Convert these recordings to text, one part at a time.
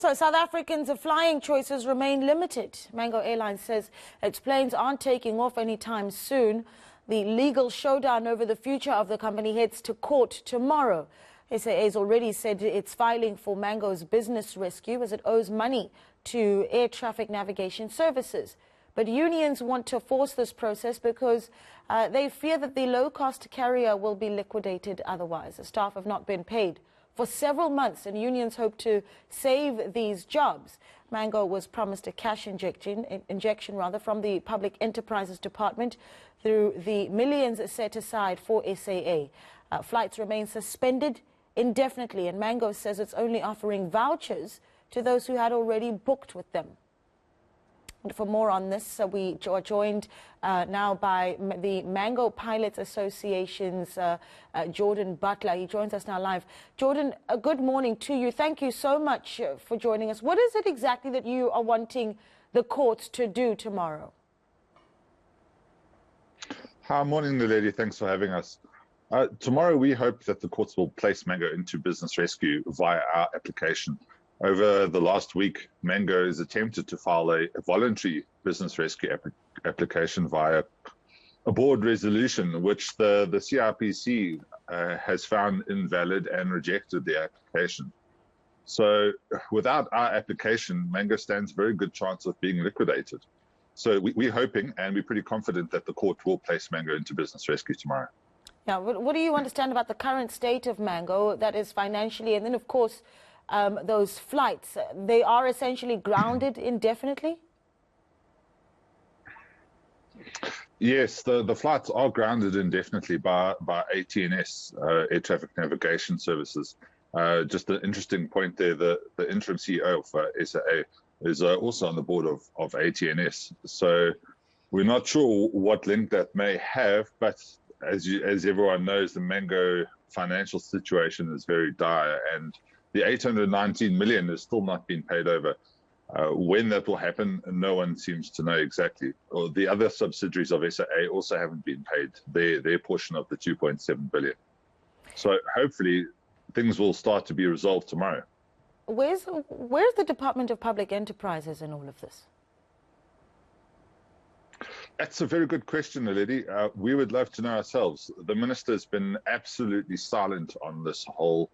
So South Africans' flying choices remain limited. Mango Airlines says its planes aren't taking off anytime soon. The legal showdown over the future of the company heads to court tomorrow. SAA has already said it's filing for Mango's business rescue as it owes money to air traffic navigation services. But unions want to force this process because they fear that the low-cost carrier will be liquidated otherwise. The staff have not been paid for several months, and unions hope to save these jobs. Mango was promised a cash injection from the Public Enterprises Department through the millions set aside for SAA. Flights remain suspended indefinitely, and Mango says it's only offering vouchers to those who had already booked with them. And for more on this, we are joined now by the Mango Pilots Association's Jordan Butler. He joins us now live. Jordan, good morning to you. Thank you so much for joining us. What is it exactly that you are wanting the courts to do tomorrow? Hi, morning, lady. Thanks for having us. Tomorrow, we hope that the courts will place Mango into business rescue via our application. Over the last week, Mango has attempted to file a voluntary business rescue application via a board resolution, which the CIPC has found invalid and rejected the application. So without our application, Mango stands a very good chance of being liquidated. So we're hoping, and we're pretty confident, that the court will place Mango into business rescue tomorrow. Yeah, what do you understand about the current state of Mango, that is financially, and then, of course, those flights, they are essentially grounded indefinitely? Yes, the flights are grounded indefinitely by ATNS, Air Traffic Navigation Services. Just an interesting point there, the interim CEO of SAA is also on the board of ATNS. So we're not sure what link that may have, but as everyone knows, the Mango financial situation is very dire, and the 819 million has still not been paid over. When that will happen, no one seems to know exactly. Or the other subsidiaries of SAA also haven't been paid their portion of the 2.7 billion. So hopefully things will start to be resolved tomorrow. Where's the Department of Public Enterprises in all of this? That's a very good question, Lady. We would love to know ourselves. The minister's been absolutely silent on this whole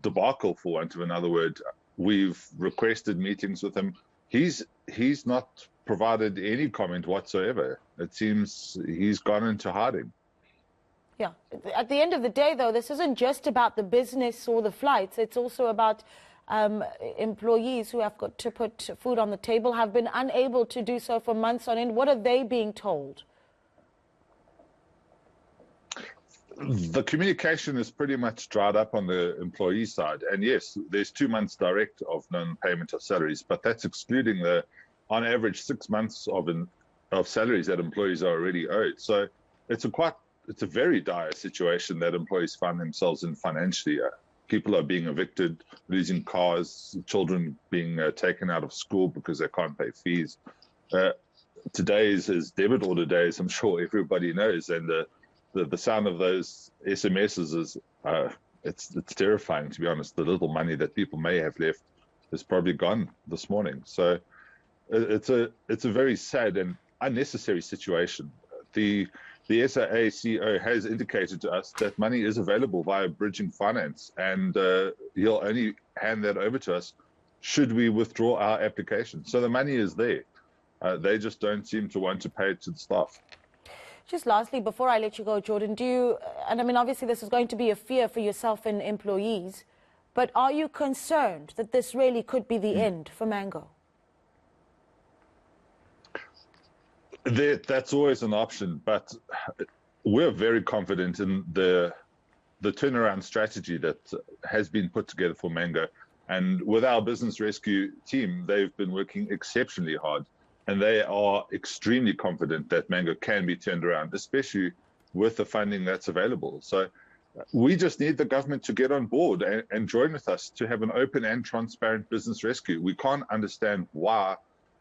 debacle, for want of another word. We've requested meetings with him. He's not provided any comment whatsoever. It seems he's gone into hiding. Yeah. At the end of the day, though, this isn't just about the business or the flights. It's also about employees who have got to put food on the table, have been unable to do so for months on end. What are they being told? The communication is pretty much dried up on the employee side. And yes, there's 2 months direct of non-payment of salaries, but that's excluding the, on average, 6 months of salaries that employees are already owed. So it's a very dire situation that employees find themselves in financially. People are being evicted, losing cars, children being taken out of school because they can't pay fees. Today is debit order days, I'm sure everybody knows, and the sound of those SMSs is it's terrifying, to be honest. The little money that people may have left is probably gone this morning. So it's a very sad and unnecessary situation. The SAA CEO has indicated to us that money is available via bridging finance, and he'll only hand that over to us should we withdraw our application. So the money is there. They just don't seem to want to pay it to the staff. Just lastly, before I let you go, Jordan, and I mean, obviously this is going to be a fear for yourself and employees, but are you concerned that this really could be the end for Mango? That's always an option, but we're very confident in the turnaround strategy that has been put together for Mango. And with our business rescue team, they've been working exceptionally hard, and they are extremely confident that Mango can be turned around, especially with the funding that's available. So we just need the government to get on board and join with us to have an open and transparent business rescue. We can't understand why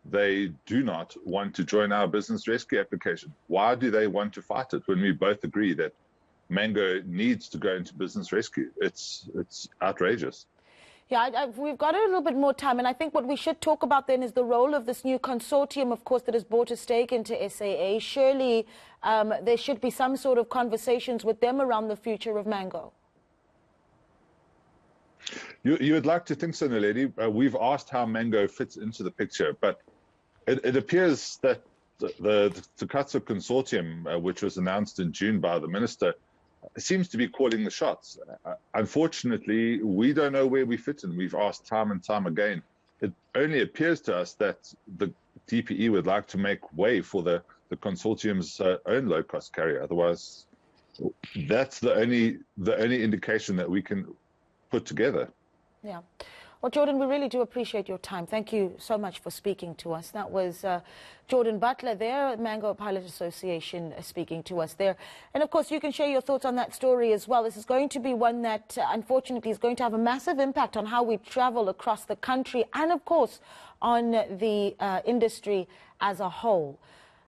they do not want to join our business rescue application. Why do they want to fight it when we both agree that Mango needs to go into business rescue? It's outrageous. Yeah, we've got a little bit more time, and I think what we should talk about then is the role of this new consortium, of course, that has bought a stake into SAA. Surely there should be some sort of conversations with them around the future of Mango. You would like to think so, Naledi. We've asked how Mango fits into the picture, but it appears that the Takatsu Consortium, which was announced in June by the minister, seems to be calling the shots. Unfortunately, we don't know where we fit in. We've asked time and time again. It only appears to us that the DPE would like to make way for the consortium's own low-cost carrier. Otherwise, that's the only indication that we can put together. Yeah. Well, Jordan, we really do appreciate your time. Thank you so much for speaking to us. That was Jordan Butler there, Mango Pilot Association, speaking to us there. And, of course, you can share your thoughts on that story as well. This is going to be one that, unfortunately, is going to have a massive impact on how we travel across the country and, of course, on the industry as a whole.